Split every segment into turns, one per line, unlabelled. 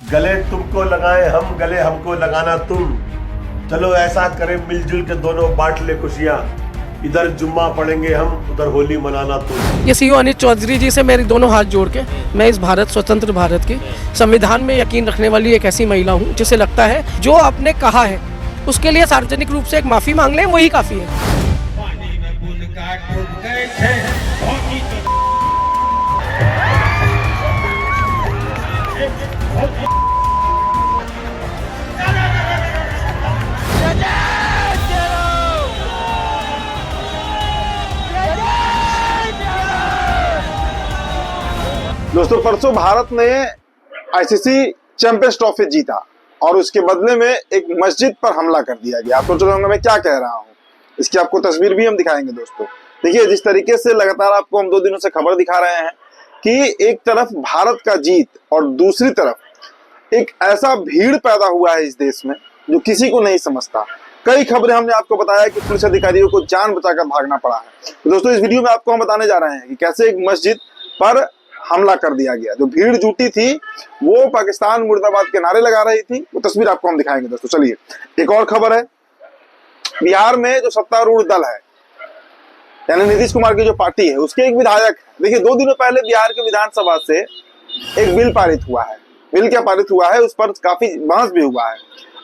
गले तुमको लगाए हम, गले हमको लगाना तुम। चलो ऐसा करें मिलजुल के दोनों बांट ले खुशियां। इधर जुम्मा पढ़ेंगे हम, उधर होली मनाना तुम।
ये सीईओ अनिल चौधरी जी से मेरे दोनों हाथ जोड़ के मैं इस भारत स्वतंत्र भारत के संविधान में यकीन रखने वाली एक ऐसी महिला हूँ जिसे लगता है जो आपने कहा है उसके लिए सार्वजनिक रूप से एक माफी मांग लें, वही काफी है।
दोस्तों, परसों भारत ने आईसीसी चैंपियंस ट्रॉफी जीता और उसके बदले में एक मस्जिद पर हमला कर दिया गया। आप सोच रहे होंगे मैं क्या कह रहा हूँ, इसकी आपको तस्वीर भी हम दिखाएंगे। दोस्तों देखिए, जिस तरीके से लगातार आपको हम 2 दिनों से खबर दिखा रहे हैं कि एक तरफ भारत का जीत और दूसरी तरफ एक ऐसा भीड़ पैदा हुआ है इस देश में जो किसी को नहीं समझता। कई खबरें हमने आपको बताया कि पुलिस अधिकारियों को जान बचाकर भागना पड़ा है। तो दोस्तों, इस वीडियो में आपको हम बताने जा रहे हैं कि कैसे एक मस्जिद पर हमला कर दिया गया। जो भीड़ जुटी थी वो पाकिस्तान मुर्दाबाद के नारे लगा रही थी। वो तस्वीर आपको हम दिखाएंगे। दोस्तों चलिए, एक और खबर है। बिहार में जो सत्तारूढ़ दल है यानी नीतीश कुमार की जो पार्टी है, उसके एक विधायक, देखिए 2 दिनों पहले बिहार के विधानसभा से एक बिल पारित हुआ है। बिल क्या पारित हुआ है, उस पर काफी बहस भी हुआ है।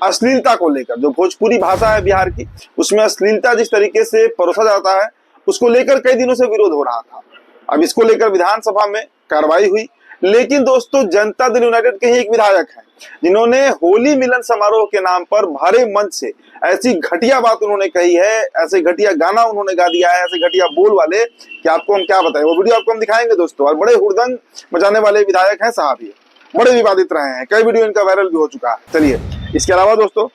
अश्लीलता को लेकर, जो भोजपुरी भाषा है बिहार की, उसमें अश्लीलता जिस तरीके से परोसा जाता है, उसको लेकर कई दिनों से विरोध हो रहा था। अब इसको लेकर विधानसभा में कार्रवाई हुई। लेकिन दोस्तों, जनता दल यूनाइटेड के ही एक विधायक हैं जिन्होंने होली मिलन समारोह के नाम पर भरे मंच से ऐसी घटिया बात उन्होंने कही है, ऐसे घटिया गाना उन्होंने गा दिया है, ऐसे घटिया बोल वाले कि आपको हम क्या बताएं। वो वीडियो आपको हम दिखाएंगे दोस्तों। और बड़े हुड़दंग मचाने वाले विधायक हैं साहब, ये बड़े विवादित रहे हैं, कई वीडियो इनका वायरल भी हो चुका है। चलिए, इसके अलावा दोस्तों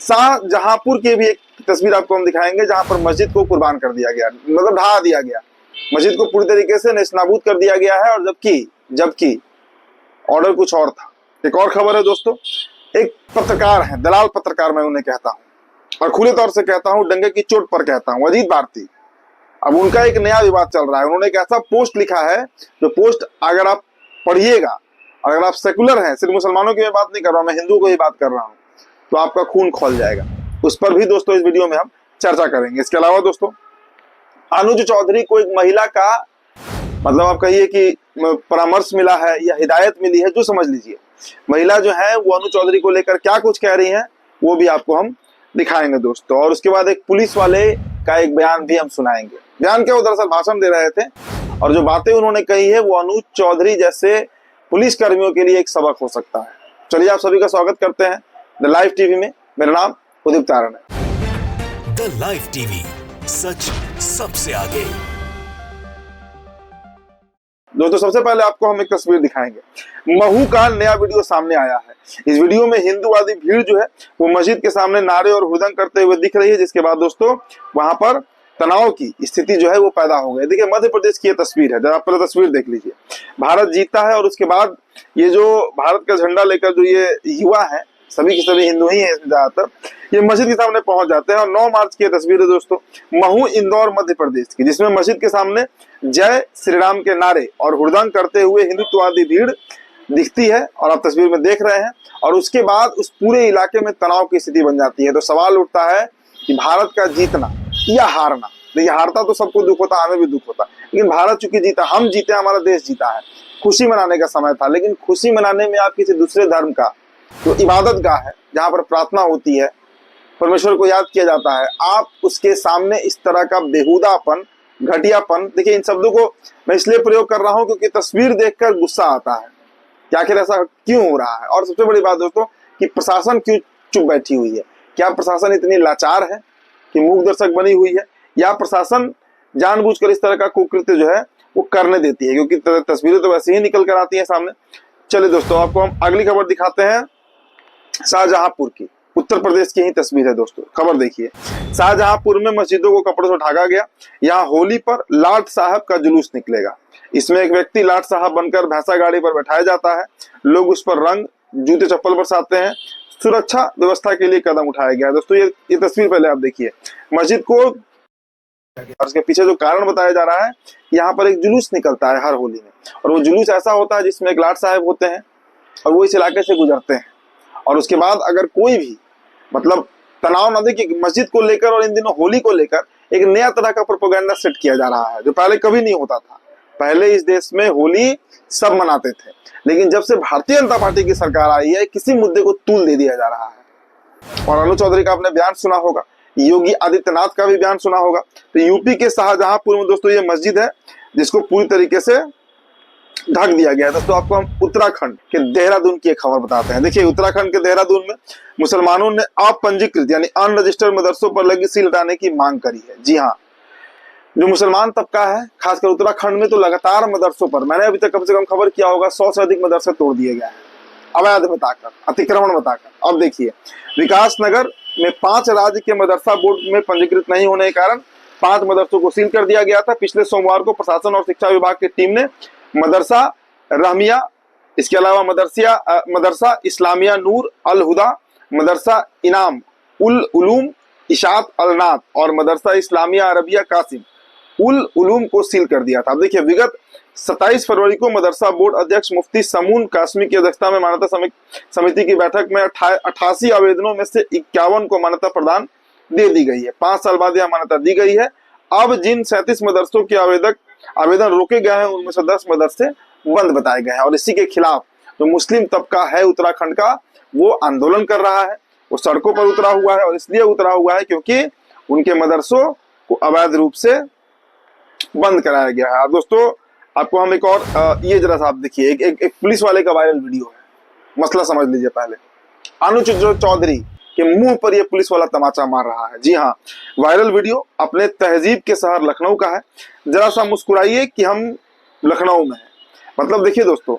शाहजहांपुर की भी एक तस्वीर आपको हम दिखाएंगे जहां पर मस्जिद को कुर्बान कर दिया गया, मतलब ढहा दिया गया। मस्जिद को पूरी तरीके से नेस्तनाबूद कर दिया गया है। और जबकि ऑर्डर कुछ और था। एक और खबर है दोस्तों, एक पत्रकार है, दलाल पत्रकार मैं उन्हें कहता हूं और खुले तौर से कहता हूं, डंगे की चोट पर कहता हूं, अजीत भारती। अब उनका एक नया विवाद चल रहा है। उन्होंने एक ऐसा पोस्ट लिखा है, जो पोस्ट अगर आप पढ़िएगा, अगर आप सेकुलर हैं, सिर्फ मुसलमानों की मैं बात नहीं कर रहा हूं, मैं हिंदुओं को ही बात कर रहा हूं, तो आपका खून खौल जाएगा। उस पर भी दोस्तों इस वीडियो में हम चर्चा करेंगे। इसके अलावा दोस्तों, अनुज चौधरी को एक महिला का, मतलब आप कहिए कि परामर्श मिला है या हिदायत मिली है, जो समझ लीजिए। महिला जो है वो अनुज चौधरी को लेकर क्या कुछ कह रही है, वो भी आपको हम दिखाएंगे दोस्तों। और उसके बाद एक पुलिस वाले का एक बयान भी हम सुनाएंगे। बयान क्या, वो दरअसल भाषण दे रहे थे और जो बातें उन्होंने कही है वो अनुज चौधरी जैसे पुलिस कर्मियों के लिए एक सबक हो सकता है। चलिए, आप सभी का स्वागत करते हैं द लाइव टीवी में। मेरा नाम उदित तारण है।
द लाइव टीवी, सच सबसे आगे।
दोस्तों, सबसे पहले आपको हम एक तस्वीर दिखाएंगे। महू का नया वीडियो सामने आया है। इस वीडियो में हिंदूवादी भीड़ जो है वो मस्जिद के सामने नारे और हुदंग करते हुए दिख रही है, जिसके बाद दोस्तों वहां पर तनाव की स्थिति जो है वो पैदा हो गई। देखिए, मध्य प्रदेश की ये तस्वीर है, जरा आप पहले तस्वीर देख लीजिए। भारत जीतता है और उसके बाद ये जो भारत का झंडा लेकर जो ये युवा है, सभी के सभी हिंदू ही हैं इसमें ज्यादातर, ये मस्जिद के सामने पहुंच जाते हैं। और 9 मार्च की तस्वीर है दोस्तों, महू इंदौर मध्य प्रदेश की, जिसमें मस्जिद के सामने जय श्री राम के नारे और हुड़दंग करते हुए हिंदुत्ववादी भीड़ दिखती है और आप तस्वीर में देख रहे हैं। और उसके बाद उस पूरे इलाके में तनाव की स्थिति बन जाती है। तो सवाल उठता है कि भारत का जीतना या हारना। देखिए, हारता तो सबको दुख होता, हमें भी दुख होता, लेकिन भारत चूंकि जीता, हम जीते, हमारा देश जीता है, खुशी मनाने का समय था। लेकिन खुशी मनाने में आप किसी दूसरे धर्म का जो इबादत गाह है, जहां पर प्रार्थना होती है, परमेश्वर को याद किया जाता है, आप उसके सामने इस तरह का बेहुदापन, घटियापन, देखिए इन शब्दों को मैं इसलिए प्रयोग कर रहा हूं क्योंकि तस्वीर देखकर गुस्सा आता है कि आखिर ऐसा क्यों हो रहा है। और सबसे बड़ी बात दोस्तों कि प्रशासन क्यों चुप बैठी हुई है। क्या प्रशासन इतनी लाचार है कि मूक दर्शक बनी हुई है, या प्रशासन जानबूझकर इस तरह का कुकृत्य जो है वो करने देती है, क्योंकि तस्वीरें तो वैसे ही निकल कर आती है सामने। चलिए दोस्तों, आपको हम अगली खबर दिखाते हैं। शाहजहांपुर की, उत्तर प्रदेश की ही तस्वीर है दोस्तों। खबर देखिए, शाहजहांपुर में मस्जिदों को कपड़ों से ढका गया। यहाँ होली पर लाट साहब का जुलूस निकलेगा। इसमें एक व्यक्ति लाट साहब बनकर भैंसा गाड़ी पर बैठाया जाता है। लोग उस पर रंग, जूते, चप्पल बरसाते हैं। सुरक्षा व्यवस्था के लिए कदम उठाया गया। दोस्तों ये तस्वीर पहले आप देखिए। मस्जिद को, और उसके पीछे जो कारण बताया जा रहा है, यहाँ पर एक जुलूस निकलता है हर होली में, और वो जुलूस ऐसा होता है जिसमें एक लाट साहब होते हैं और वो इस इलाके से गुजरते हैं, और उसके बाद अगर कोई भी मतलब तनाव न दे कि मस्जिद को लेकर और इन दिनों होली को लेकर एक नया तरह का प्रोपेगेंडा सेट किया जा रहा है, जो पहले कभी नहीं होता था। पहले इस देश में होली सब मनाते थे, लेकिन जब से भारतीय जनता पार्टी की सरकार आई है, किसी मुद्दे को तूल दे दिया जा रहा है। और अनु चौधरी का आपने बयान सुना होगा, योगी आदित्यनाथ का भी बयान सुना होगा। तो यूपी के शाहजहांपुर में दोस्तों ये मस्जिद है जिसको पूरी तरीके से ढक दिया गया है। दोस्तों आपको हम उत्तराखंड के देहरादून की एक खबर बताते हैं। देखिए, उत्तराखंड के देहरादून में मुसलमानों ने अपंजीकृत यानी अनरजिस्टर्ड मदरसों पर लगी सील हटाने की मांग करी है। जी हाँ, जो मुसलमान तबका है खासकर उत्तराखंड में, तो लगातार मदरसों पर, मैंने अभी तक कम से कम खबर किया होगा 100 से अधिक मदरसे तोड़ दिए गए हैं, अवैध बताकर, अतिक्रमण बताकर। अब देखिए, विकास नगर में 5 राज्य के मदरसा बोर्ड में पंजीकृत नहीं होने के कारण 5 मदरसों को सील कर दिया गया था। पिछले सोमवार को प्रशासन और शिक्षा विभाग की टीम ने मदरसा रहमिया, इसके अलावा मदरसा इस्लामिया नूर अल हुदा, मदरसा इनाम उल उलूम इशात अल नात और मदरसा इस्लामिया अरबिया कासिम उल उलूम को सील कर दिया था। अब देखिए, विगत 27 फरवरी को मदरसा बोर्ड अध्यक्ष मुफ्ती समून कासमी की अध्यक्षता में मान्यता समिति की बैठक में 88 आवेदनों में से 51 को मान्यता प्रदान दे दी गई है। 5 साल बाद यह मान्यता दी गई है। अब जिन 37 मदरसों के आवेदन रोके गए हैं, उनमें से 10 मदरसे बंद बताए गए हैं। और इसी के खिलाफ जो मुस्लिम तबका है उत्तराखंड का, वो आंदोलन कर रहा है, वो सड़कों पर उतरा हुआ है। और इसलिए उतरा हुआ है क्योंकि उनके मदरसों को अवैध रूप से बंद कराया गया है। दोस्तों आपको हम एक और ये जरा सा आप देखिए, एक पुलिस वाले का वायरल वीडियो है, मसला समझ लीजिए पहले। अनु चौधरी के मुंह पर ये पुलिस वाला तमाचा मार रहा है। जी हाँ, वायरल वीडियो अपने तहजीब के शहर लखनऊ का है। जरा सा मुस्कुराइए कि हम लखनऊ में हैं। मतलब देखिए दोस्तों,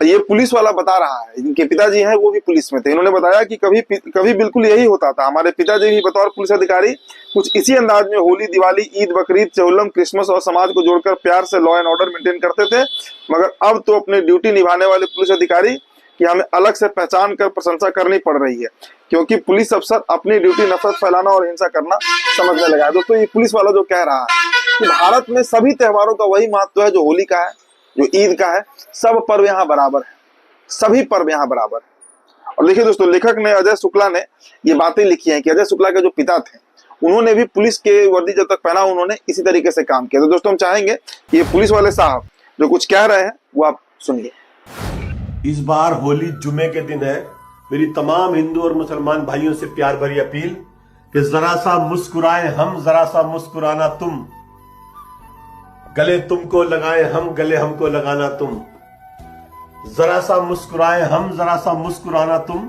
ये पुलिस वाला बता रहा है, इनके पिताजी हैं वो भी पुलिस में थे। इन्होंने बताया कि कभी बिल्कुल यही होता था। हमारे पिताजी भी बतौर पुलिस अधिकारी कुछ इसी अंदाज में होली, दिवाली, ईद, बकरीद, चौलम, क्रिसमस और समाज को जोड़कर प्यार से लॉ एंड ऑर्डर मेंटेन करते थे। मगर अब तो अपनी ड्यूटी निभाने वाले पुलिस अधिकारी की हमें अलग से पहचान कर प्रशंसा करनी पड़ रही है, क्योंकि पुलिस अफसर अपनी ड्यूटी नफरत फैलाना और हिंसा करना समझने लगा है। दोस्तों, ये पुलिस वाला जो कह रहा है कि भारत में सभी त्योहारों का वही महत्व है जो होली का है, जो ईद का है, सब पर्व यहाँ बराबर है, सभी पर्व यहाँ बराबर है। और देखिए दोस्तों, लेखक ने, अजय शुक्ला ने ये बातें लिखी हैं कि अजय शुक्ला के जो पिता थे, उन्होंने भी पुलिस के वर्दी जब तक पहना, उन्होंने इसी तरीके से काम किया। तो दोस्तों हम चाहेंगे कि ये पुलिस वाले साहब जो कुछ कह रहे हैं वो आप सुनिए।
इस बार होली जुमे के दिन है। मेरी तमाम हिंदू और मुसलमान भाइयों से प्यार भरी अपील कि जरा सा मुस्कुराएं हम, जरा सा मुस्कुराना तुम, गले तुमको लगाएं हम, गले हमको लगाना तुम। जरा सा मुस्कुराएं हम, जरा सा मुस्कुराना तुम,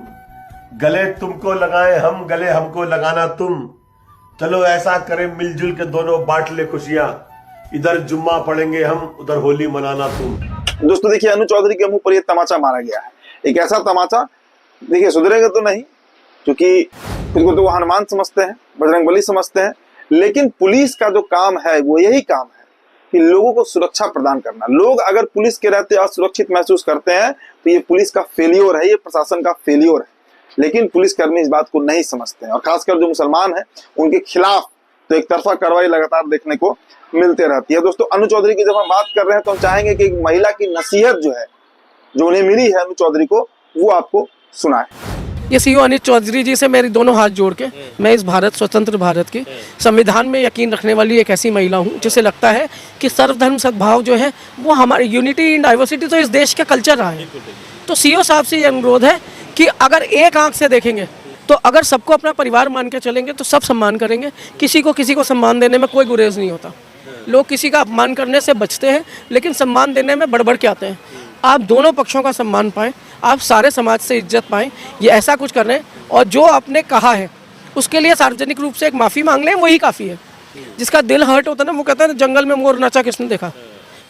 गले तुमको लगाएं हम, गले हमको लगाना तुम। चलो ऐसा करें मिलजुल के दोनों बांट ले खुशियां, इधर जुम्मा पढ़ेंगे हम, उधर होली मनाना तुम।
दोस्तों देखिए, अनु चौधरी के मुंह पर यह तमाचा मारा गया है। एक ऐसा तमाचा, देखिए सुधरेगा तो नहीं, क्योंकि खुद को तो वो हनुमान समझते हैं, बजरंगबली समझते हैं, लेकिन पुलिस का जो काम है वो यही काम है कि लोगों को सुरक्षा प्रदान करना। लोग अगर पुलिस के रहते असुरक्षित महसूस करते हैं तो ये पुलिस का फेलियर है, ये प्रशासन का फेलियर है। लेकिन पुलिसकर्मी इस बात को नहीं समझते हैं, और खासकर जो मुसलमान हैं उनके खिलाफ तो एक तरफा कार्रवाई लगातार देखने को मिलते रहती है। दोस्तों, अनु चौधरी की जब हम बात कर रहे हैं तो हम चाहेंगे कि एक महिला की नसीहत जो है, जो उन्हें मिली है अनु चौधरी को, वो आपको सुनाए।
ये सीओ अनिल चौधरी जी से मेरी दोनों हाथ जोड़ के, मैं इस भारत, स्वतंत्र भारत की संविधान में यकीन रखने वाली एक ऐसी महिला हूँ जिसे लगता है कि सर्वधर्म सद्भाव जो है वो हमारी यूनिटी इन डाइवर्सिटी तो इस देश का कल्चर रहा है। तो सीओ साहब से ये अनुरोध है कि अगर एक आंख से देखेंगे तो अगर सबको अपना परिवार मान के चलेंगे तो सब सम्मान करेंगे। किसी को सम्मान देने में कोई गुरेज नहीं होता। लोग किसी का अपमान करने से बचते हैं, लेकिन सम्मान देने में बढ़ के आते हैं। आप दोनों पक्षों का सम्मान पाएं, आप सारे समाज से इज्जत पाएं, ये ऐसा कुछ कर रहे हैं। और जो आपने कहा है उसके लिए सार्वजनिक रूप से एक माफ़ी मांग लें, वही काफ़ी है। जिसका दिल हर्ट होता है ना, वो कहता है जंगल में मोर नाचा किसने देखा।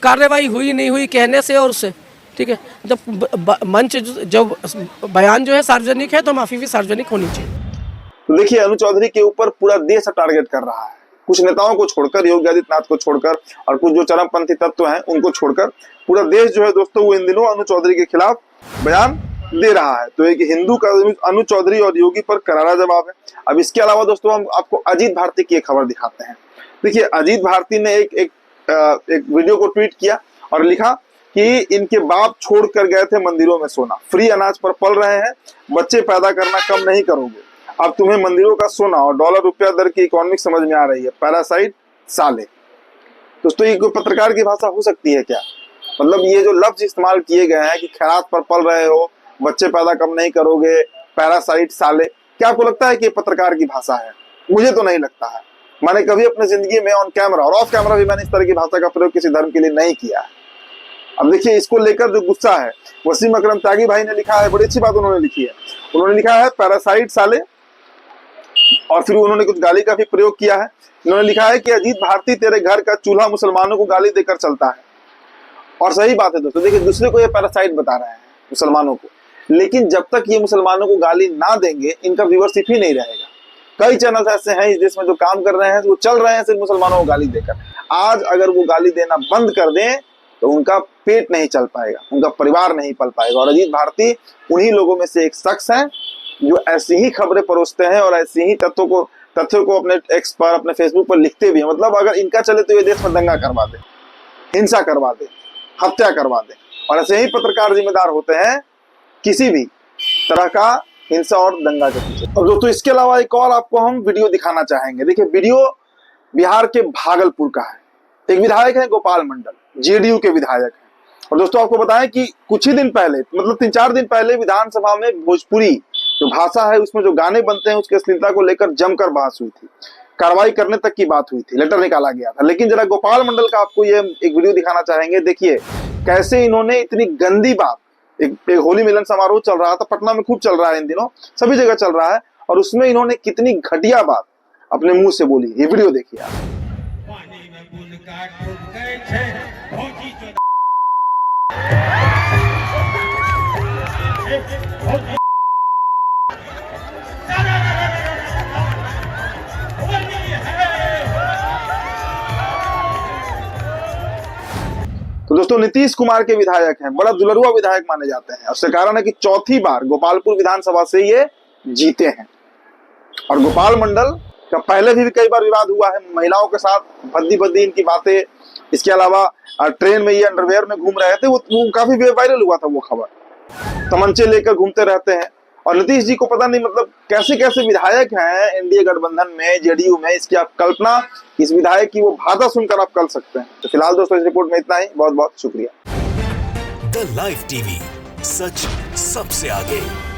कार्रवाई हुई नहीं हुई कहने से और उससे, ठीक है। जब मंच, जब बयान जो है सार्वजनिक है तो माफ़ी भी सार्वजनिक होनी चाहिए।
तो देखिए, अनु चौधरी के ऊपर पूरा देश टारगेट कर रहा है। कुछ नेताओं को छोड़कर, योगी आदित्यनाथ को छोड़कर और कुछ जो चरमपंथी तत्व हैं उनको छोड़कर पूरा देश जो है दोस्तों वो इन दिनों अनु चौधरी के खिलाफ बयान दे रहा है। तो एक हिंदू का अनु चौधरी और योगी पर करारा जवाब है। अब इसके अलावा दोस्तों हम आपको अजीत भारती की एक खबर दिखाते हैं। देखिए, अजीत भारती ने एक वीडियो को ट्वीट किया और लिखा कि इनके बाप छोड़ कर गए थे मंदिरों में सोना, फ्री अनाज पर पल रहे हैं, बच्चे पैदा करना कम नहीं करोगे, अब तुम्हें मंदिरों का सोना और डॉलर रुपया दर की इकोनॉमिक समझ में आ रही है, पैरासाइट साले। दोस्तों ये कोई पत्रकार की भाषा हो सकती है क्या? मतलब ये जो लफ्ज इस्तेमाल किए गए हैं कि खैरात पर पल रहे हो, बच्चे पैदा कम नहीं करोगे, पैरासाइट साले, क्या आपको लगता है कि ये पत्रकार की भाषा है? मुझे तो नहीं लगता है। मैंने कभी अपने जिंदगी में ऑन कैमरा और ऑफ कैमरा भी मैंने इस तरह की भाषा का प्रयोग किसी धर्म के लिए नहीं किया है। अब देखिए इसको लेकर जो गुस्सा है, वसीम अकरम त्यागी भाई ने लिखा है, बड़ी अच्छी बात उन्होंने लिखी है। उन्होंने लिखा है पैरासाइट साले, और फिर उन्होंने कुछ गाली का भी प्रयोग किया है। उन्होंने लिखा है कि अजीत भारती तेरे घर का चूल्हा मुसलमानों को गाली देकर चलता है। और सही बात है दोस्तों, देखिए दूसरे को ये पैरासाइट बता रहे हैं मुसलमानों को, लेकिन जब तक ये मुसलमानों को गाली ना देंगे इनका व्यूअरशिप ही नहीं रहेगा। कई चैनल ऐसे हैं इस देश में जो काम कर रहे हैं, वो चल रहे हैं सिर्फ मुसलमानों को गाली देकर। आज अगर वो गाली देना बंद कर दें तो उनका पेट नहीं चल पाएगा, उनका परिवार नहीं पल पाएगा। और अजीत भारती उन्हीं लोगों में से एक शख्स है जो ऐसी ही खबरें परोसते हैं और ऐसी ही तथ्यों को अपने एक्स पर, अपने फेसबुक पर लिखते भी हैं। मतलब अगर इनका चले तो ये देश में दंगा करवा दे, हिंसा करवा दे, हत्या करवा दे। और ऐसे ही पत्रकार जिम्मेदार होते हैं किसी भी तरह का हिंसा और दंगा के पीछे। और दोस्तों इसके अलावा एक और आपको हम वीडियो दिखाना चाहेंगे। देखिए वीडियो बिहार के भागलपुर का है। एक विधायक है गोपाल मंडल, जेडीयू के विधायक हैं। और दोस्तों आपको बताएं कि कुछ ही दिन पहले, मतलब 3-4 दिन पहले विधानसभा में भोजपुरी जो भाषा है उसमें जो गाने बनते हैं उसकी अश्लीलता को लेकर जमकर बहस हुई थी, कार्रवाई करने तक की बात हुई थी, लेटर निकाला गया था। लेकिन जरा गोपाल मंडल का आपको ये एक वीडियो दिखाना चाहेंगे। देखिए कैसे इन्होंने इतनी गंदी बात, एक होली मिलन समारोह चल रहा था, पटना में खूब चल रहा है इन दिनों, सभी जगह चल रहा है, और उसमें इन्होंने कितनी घटिया बात अपने मुंह से बोली। ये वीडियो देखिए आप। तो दोस्तों नीतीश कुमार के विधायक हैं, बड़ा दुलरुआ विधायक माने जाते हैं। उसके कारण है कि चौथी बार गोपालपुर विधानसभा से ये जीते हैं। और गोपाल मंडल का पहले भी कई बार विवाद हुआ है महिलाओं के साथ, भद्दी इनकी बातें। इसके अलावा ट्रेन में ये अंडरवेयर में घूम रहे थे, वो काफी वायरल हुआ था वो खबर। तमंचे लेकर घूमते रहते हैं। और नीतीश जी को पता नहीं मतलब कैसे कैसे विधायक हैं एनडीए गठबंधन में, जेडीयू में, इसकी आप कल्पना इस विधायक की वो भाषा सुनकर आप कर सकते हैं। तो फिलहाल दोस्तों इस रिपोर्ट में इतना ही, बहुत बहुत शुक्रिया।
द लाइव टीवी, सच सबसे आगे।